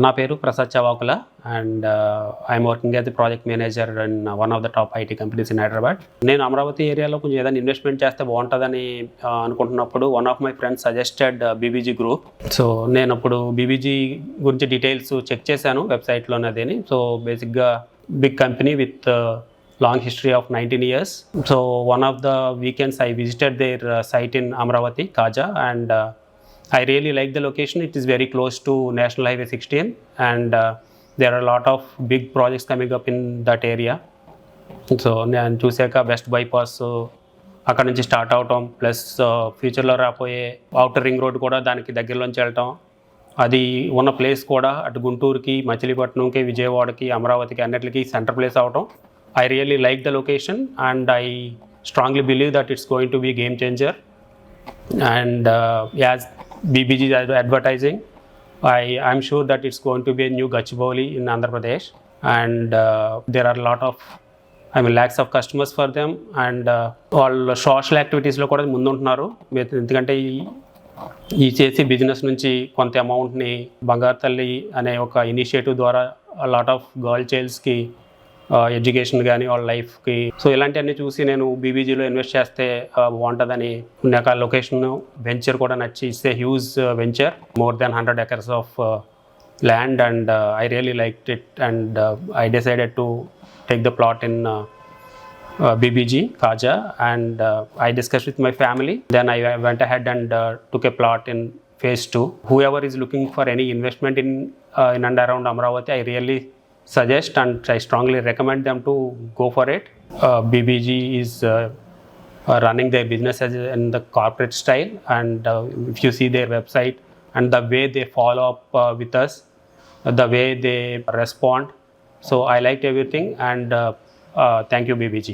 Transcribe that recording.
నా పేరు Prasad Chavakula and I'm working as the project manager in one of the top IT companies in Hyderabad. నేను అమరావతి ఏరియాలో కొంచెం ఏదైనా ఇన్వెస్ట్మెంట్ చేస్తే బాగుంటుందని అనుకుంటున్నప్పుడు one of my friends suggested BBG group. So నేను అప్పుడు బీబీజీ గురించి డీటెయిల్స్ చెక్ చేశాను వెబ్సైట్లోనే. అదేని సో బేసిక్గా big company with long history of 19 years. So one of the weekends I visited their site in Amravati, Kaja, and I really like the location. It is very close to National Highway 16 and there are a lot of big projects coming up in that area. So నేను చూసాక best bypass అక్కడ నుంచి start అవటం plus ఫ్యూచర్లో రాబోయే outer ring road కూడా దానికి దగ్గరలోంచి వెళ్ళటం, అది ఉన్న ప్లేస్ కూడా అటు గుంటూరుకి, మచిలీపట్నంకి, విజయవాడకి, అమరావతికి అన్నిటికీ సెంటర్ ప్లేస్ అవటం. I really like the location and I strongly believe that it's going to be a game changer. And as BBG is advertising, I'm sure that it's going to be a new Gachibowli in Andhra Pradesh. And there are a lot of lakhs of customers for them. And all social activities లో కూడా ముందుంటున్నారు. ఎందుకంటే ఈ చేసే business నుంచి కొంత అమౌంట్ని బంగారు తల్లి అనే ఒక ఇనిషియేటివ్ ద్వారా లాట్ ఆఫ్ గర్ల్ చైల్డ్స్కి ఎడ్యుకేషన్ కానీ వాళ్ళ లైఫ్కి, సో ఇలాంటివన్నీ చూసి నేను బీబీజీలో ఇన్వెస్ట్ చేస్తే బాగుంటుందని నాకు ఆ లొకేషన్ వెంచర్ కూడా నచ్చి. It's a huge venture, more than 100 acres of land and I really liked it and I decided to take the plot in BBG, Kaja, and I discussed with my family. Then I went ahead and took a plot in phase 2. Whoever is looking for any investment in and around Amravati, I really suggest and I strongly recommend them to go for it. BBG is running their business in the corporate style, and if you see their website and the way they follow up with us, the way they respond, so I liked everything and thank you BBG.